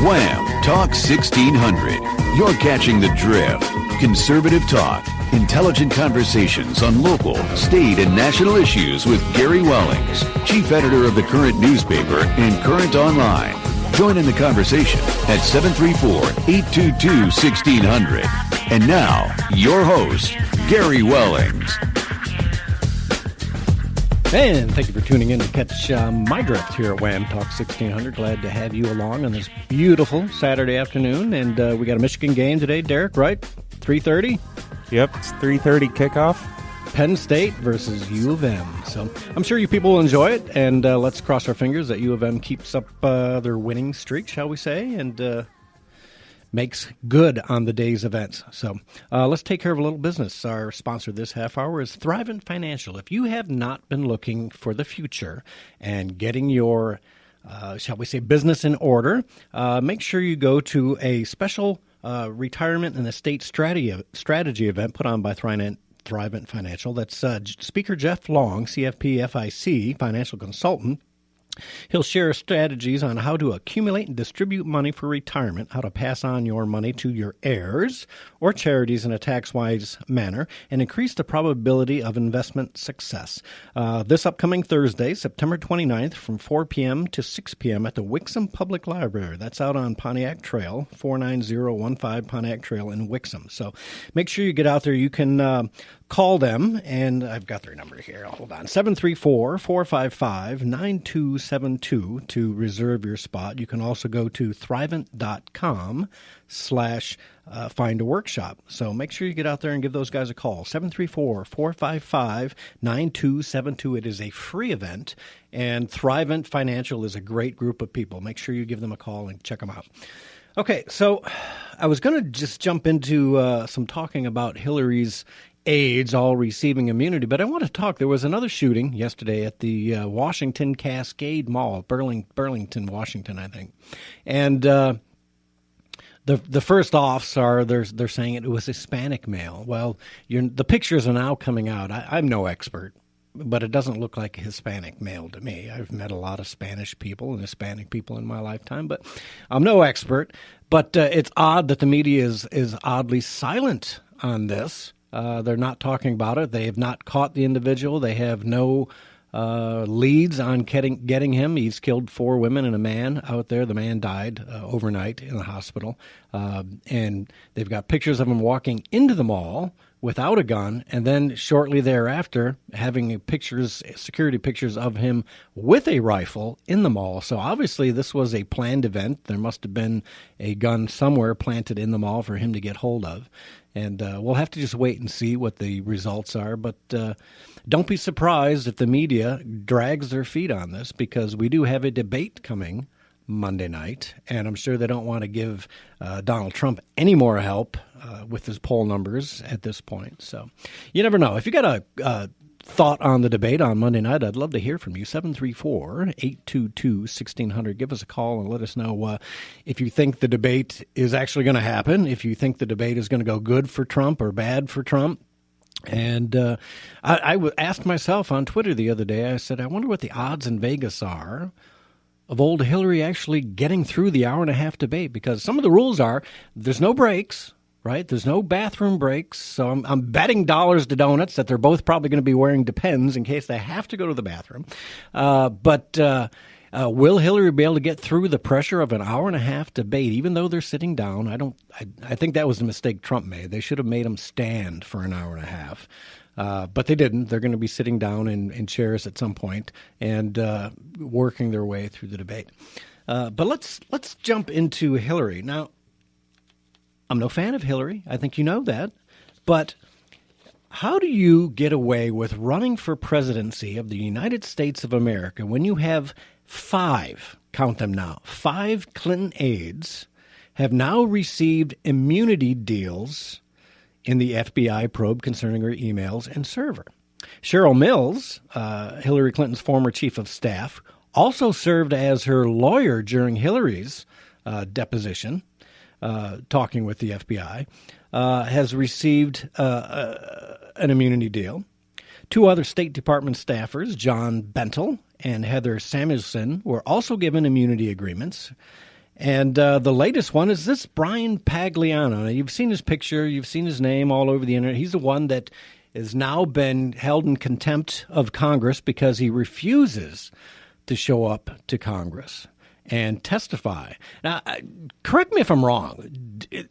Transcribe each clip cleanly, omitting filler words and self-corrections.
Wham! Talk 1600. You're catching the drift. Conservative talk. Intelligent conversations on local, state, and national issues with Gary Wellings, chief editor of the Current newspaper and Current Online. Join in the conversation at 734-822-1600. And now, your host, Gary Wellings. And thank you for tuning in to catch my drift here at Wham Talk 1600. Glad to have you along on this beautiful Saturday afternoon. And we got a Michigan game today, Derek, right? 3:30? Yep, it's 3:30 kickoff. Penn State versus U of M. So I'm sure you people will enjoy it. And let's cross our fingers that U of M keeps up their winning streak, shall we say, and makes good on the day's events. So let's take care of a little business. Our sponsor this half hour is Thrivent Financial. If you have not been looking for the future and getting your, shall we say, business in order, make sure you go to a special retirement and estate strategy event put on by Thrivent Financial. That's Speaker Jeff Long, CFP FIC, financial consultant. He'll share strategies on how to accumulate and distribute money for retirement, how to pass on your money to your heirs or charities in a tax-wise manner, and increase the probability of investment success. This upcoming Thursday, September 29th, from 4 p.m. to 6 p.m. at the Wixom Public Library. That's out on Pontiac Trail, 49015 Pontiac Trail in Wixom. So make sure you get out there. You can call them, and I've got their number here. Hold on. 734-455-9272 to reserve your spot. You can also go to thrivent.com/find a workshop. So make sure you get out there and give those guys a call. 734-455-9272. It is a free event, and Thrivent Financial is a great group of people. Make sure you give them a call and check them out. Okay, so I was going to just jump into some talking about Hillary's aides all receiving immunity, but I want to talk. There was another shooting yesterday at the Washington Cascade Mall, Burlington, Washington, I think. And the first offs are they're saying it was Hispanic male. Well, the pictures are now coming out. I'm no expert, but it doesn't look like a Hispanic male to me. I've met a lot of Spanish people and Hispanic people in my lifetime, but I'm no expert. But it's odd that the media is oddly silent on this. They're not talking about it. They have not caught the individual. They have no leads on getting him. He's killed 4 women and a man out there. The man died overnight in the hospital. And they've got pictures of him walking into the mall without a gun, and then shortly thereafter having security pictures of him with a rifle in the mall. So obviously this was a planned event. There must have been a gun somewhere planted in the mall for him to get hold of. And we'll have to just wait and see what the results are. But don't be surprised if the media drags their feet on this, because we do have a debate coming Monday night, and I'm sure they don't want to give Donald Trump any more help with his poll numbers at this point. So you never know. If you got a thought on the debate on Monday night, I'd love to hear from you. 734-822-1600. Give us a call and let us know if you think the debate is actually going to happen, if you think the debate is going to go good for Trump or bad for Trump. And I asked myself on Twitter the other day, I said, I wonder what the odds in Vegas are of old Hillary actually getting through the hour-and-a-half debate, because some of the rules are there's no breaks, right? There's no bathroom breaks. So I'm betting dollars to donuts that they're both probably going to be wearing Depends in case they have to go to the bathroom. But will Hillary be able to get through the pressure of an hour-and-a-half debate, even though they're sitting down? I think that was the mistake Trump made. They should have made them stand for an hour-and-a-half. But they didn't. They're going to be sitting down in chairs at some point and working their way through the debate. But let's jump into Hillary. Now, I'm no fan of Hillary. I think you know that. But how do you get away with running for presidency of the United States of America when you have 5, count them now, 5 Clinton aides have now received immunity deals in the FBI probe concerning her emails and server? Cheryl Mills, Hillary Clinton's former chief of staff, also served as her lawyer during Hillary's deposition, talking with the FBI, has received an immunity deal. 2 other State Department staffers, John Bentel and Heather Samuelson, were also given immunity agreements. And the latest one is this Brian Pagliano. Now, you've seen his picture. You've seen his name all over the internet. He's the one that has now been held in contempt of Congress because he refuses to show up to Congress and testify. Now, correct me if I'm wrong.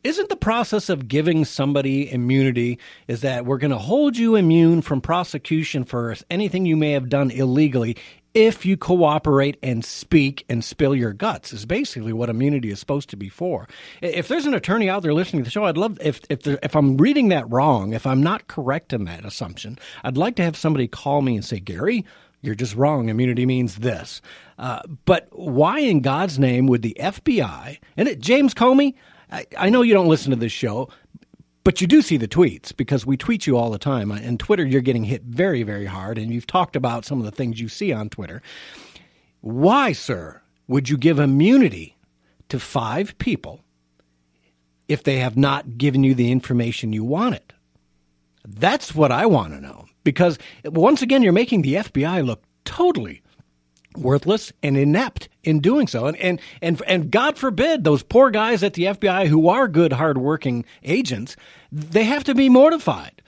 Isn't the process of giving somebody immunity is that we're going to hold you immune from prosecution for anything you may have done illegally if you cooperate and speak and spill your guts, is basically what immunity is supposed to be for. If there's an attorney out there listening to the show, I'd love, if I'm reading that wrong, if I'm not correct in that assumption, I'd like to have somebody call me and say, Gary, you're just wrong. Immunity means this. But why in God's name would the FBI, and James Comey, I know you don't listen to this show, but you do see the tweets because we tweet you all the time. And Twitter, you're getting hit very, very hard. And you've talked about some of the things you see on Twitter. Why, sir, would you give immunity to 5 people if they have not given you the information you wanted? That's what I want to know. Because once again, you're making the FBI look totally worthless and inept in doing so. And God forbid those poor guys at the FBI who are good, hardworking agents, they have to be mortified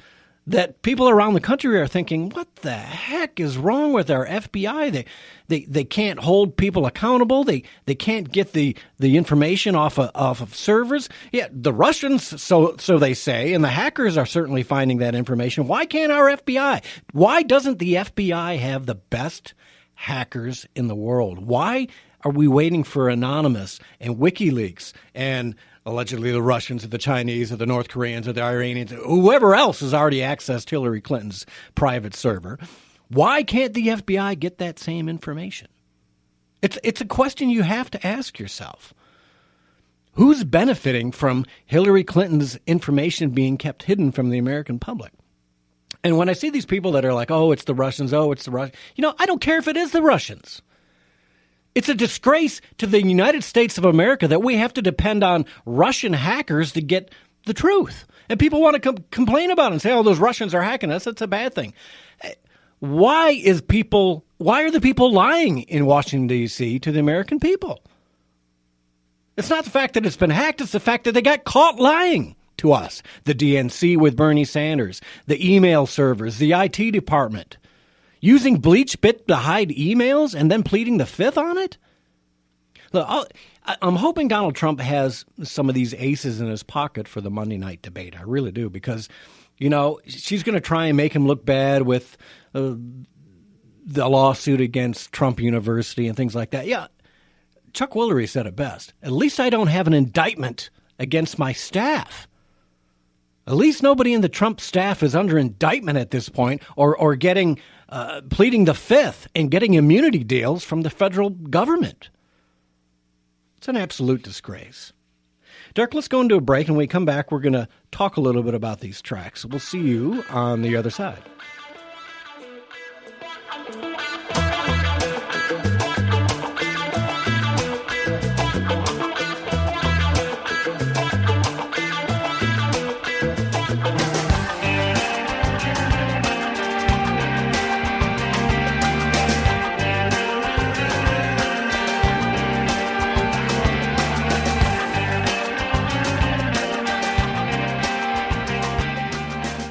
that people around the country are thinking, what the heck is wrong with our FBI? They can't hold people accountable. They can't get the information off of servers. Yeah, the Russians, so they say, and the hackers are certainly finding that information. Why can't our FBI? Why doesn't the FBI have the best hackers in the world? Why are we waiting for Anonymous and WikiLeaks and allegedly the Russians or the Chinese or the North Koreans or the Iranians, whoever else has already accessed Hillary Clinton's private server? Why can't the FBI get that same information? It's a question you have to ask yourself. Who's benefiting from Hillary Clinton's information being kept hidden from the American public? And when I see these people that are like, oh, it's the Russians, I don't care if it is the Russians. It's a disgrace to the United States of America that we have to depend on Russian hackers to get the truth. And people want to complain about it and say, oh, those Russians are hacking us. That's a bad thing. Why are the people lying in Washington, D.C. to the American people? It's not the fact that it's been hacked. It's the fact that they got caught lying to us. The DNC with Bernie Sanders, the email servers, the IT department, using BleachBit to hide emails and then pleading the fifth on it? Look, I'm hoping Donald Trump has some of these aces in his pocket for the Monday night debate. I really do, because, she's going to try and make him look bad with the lawsuit against Trump University and things like that. Yeah, Chuck Woolery said it best. At least I don't have an indictment against my staff. At least nobody in the Trump staff is under indictment at this point or getting pleading the fifth and getting immunity deals from the federal government. It's an absolute disgrace. Derek, let's go into a break, and when we come back, we're going to talk a little bit about these tracks. We'll see you on the other side.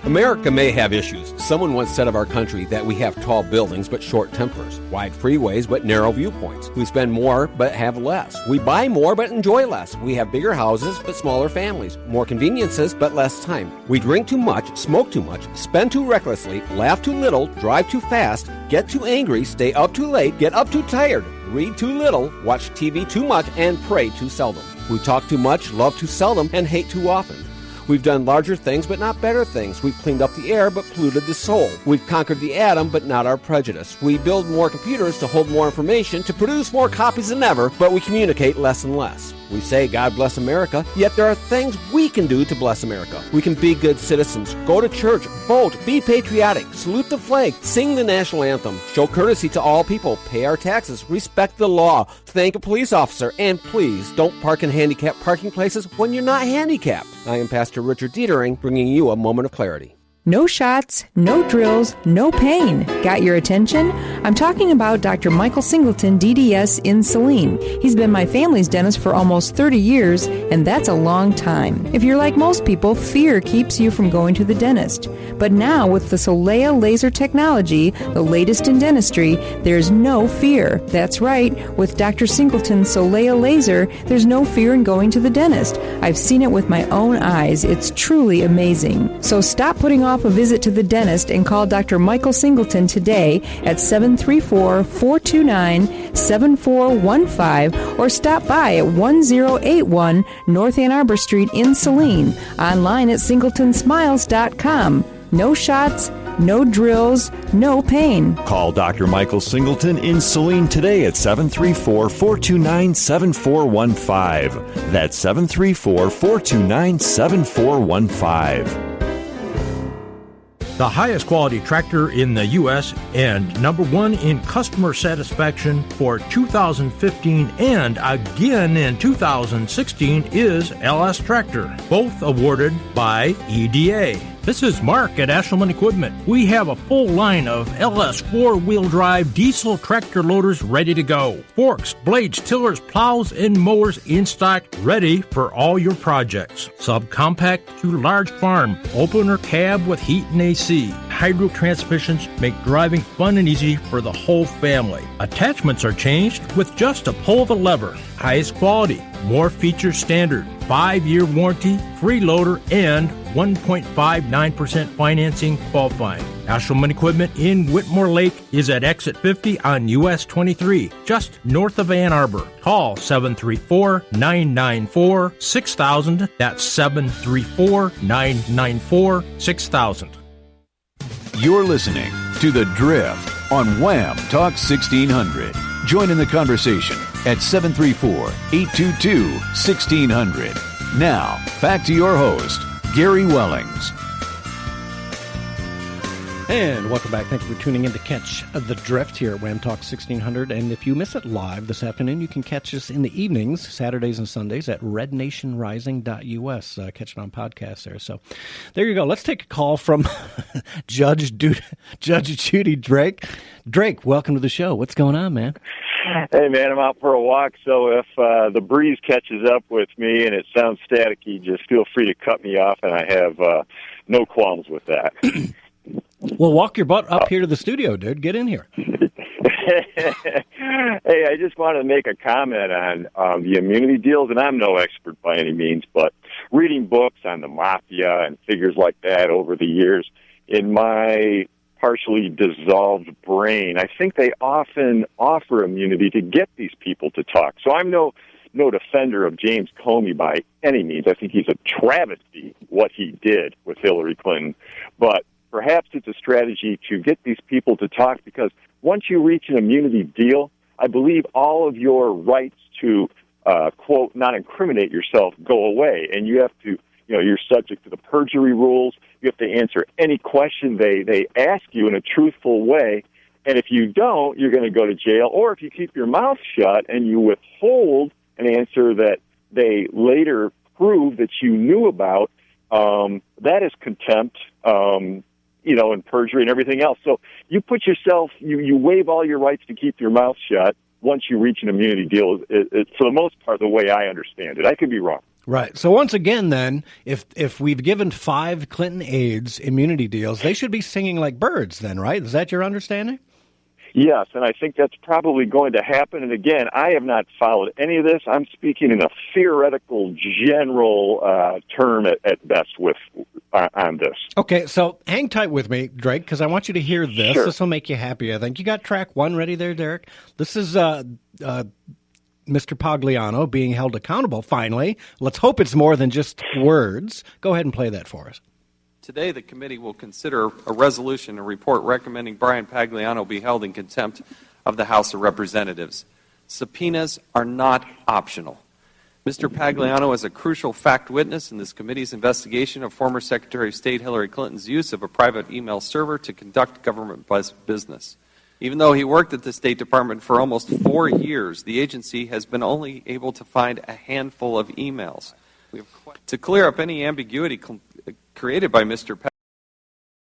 America may have issues. Someone once said of our country that we have tall buildings but short tempers, wide freeways but narrow viewpoints. We spend more but have less. We buy more but enjoy less. We have bigger houses but smaller families, more conveniences but less time. We drink too much, smoke too much, spend too recklessly, laugh too little, drive too fast, get too angry, stay up too late, get up too tired, read too little, watch TV too much, and pray too seldom. We talk too much, love too seldom, and hate too often. We've done larger things, but not better things. We've cleaned up the air, but polluted the soul. We've conquered the atom, but not our prejudice. We build more computers to hold more information, to produce more copies than ever, but we communicate less and less. We say, God bless America, yet there are things we can do to bless America. We can be good citizens, go to church, vote, be patriotic, salute the flag, sing the national anthem, show courtesy to all people, pay our taxes, respect the law, thank a police officer, and please don't park in handicapped parking places when you're not handicapped. I am Pastor Richard Dietering, bringing you a moment of clarity. No shots, no drills, no pain. Got your attention? I'm talking about Dr. Michael Singleton, DDS in Saline. He's been my family's dentist for almost 30 years, and that's a long time. If you're like most people, fear keeps you from going to the dentist. But now, with the Solea laser technology, the latest in dentistry, there's no fear. That's right. With Dr. Singleton's Solea laser, there's no fear in going to the dentist. I've seen it with my own eyes. It's truly amazing. So stop putting off a visit to the dentist and call Dr. Michael Singleton today at 734-429-7415 or stop by at 1081 North Ann Arbor Street in Saline. Online at singletonsmiles.com. No shots, no drills, no pain. Call Dr. Michael Singleton in Saline today at 734-429-7415. That's 734-429-7415. The highest quality tractor in the U.S. and number one in customer satisfaction for 2015 and again in 2016 is LS Tractor, both awarded by EDA. This is Mark at Ashelman Equipment. We have a full line of LS four-wheel drive diesel tractor loaders ready to go. Forks, blades, tillers, plows, and mowers in stock, ready for all your projects. Subcompact to large farm, opener cab with heat and AC. Hydro transmissions make driving fun and easy for the whole family. Attachments are changed with just a pull of a lever. Highest quality, more features standard, 5-year warranty, free loader, and 1.59% financing qualifying. Ashelman Equipment in Whitmore Lake is at exit 50 on US 23, just north of Ann Arbor. Call 734-994-6000. That's 734-994-6000. You're listening to The Drift on Wham Talk 1600. Join in the conversation at 734-822-1600. Now, back to your host, Gary Wellings. And welcome back. Thank you for tuning in to catch The Drift here at Wham Talk 1600. And if you miss it live this afternoon, you can catch us in the evenings, Saturdays and Sundays at rednationrising.us. Catch it on podcast there. So there you go. Let's take a call from Judge Judy Drake. Drake, welcome to the show. What's going on, man? Hey, man, I'm out for a walk, so if the breeze catches up with me and it sounds staticky, just feel free to cut me off, and I have no qualms with that. Well, walk your butt up here to the studio, dude. Get in here. Hey, I just wanted to make a comment on the immunity deals, and I'm no expert by any means, but reading books on the mafia and figures like that over the years, in my partially dissolved brain, I think they often offer immunity to get these people to talk. So I'm no defender of James Comey by any means. I think he's a travesty, what he did with Hillary Clinton. But perhaps it's a strategy to get these people to talk, because once you reach an immunity deal, I believe all of your rights to, quote, not incriminate yourself go away. And you have to, you're subject to the perjury rules. You have to answer any question they ask you in a truthful way. And if you don't, you're going to go to jail. Or if you keep your mouth shut and you withhold an answer that they later prove that you knew about, that is contempt, and perjury and everything else. So you put yourself, you waive all your rights to keep your mouth shut once you reach an immunity deal, it's for the most part, the way I understand it. I could be wrong. Right. So once again, then, if we've given 5 Clinton aides immunity deals, they should be singing like birds then, right? Is that your understanding? Yes, and I think that's probably going to happen. And again, I have not followed any of this. I'm speaking in a theoretical, general term at best on this. Okay, so hang tight with me, Drake, because I want you to hear this. Sure. This will make you happy, I think. You got track 1 ready there, Derek? This is Mr. Pagliano being held accountable, finally. Let's hope it's more than just words. Go ahead and play that for us. Today, the committee will consider a resolution and report recommending Brian Pagliano be held in contempt of the House of Representatives. Subpoenas are not optional. Mr. Pagliano is a crucial fact witness in this committee's investigation of former Secretary of State Hillary Clinton's use of a private email server to conduct government business. Even though he worked at the State Department for almost 4 years, the agency has been only able to find a handful of emails. To clear up any ambiguity created by Mr.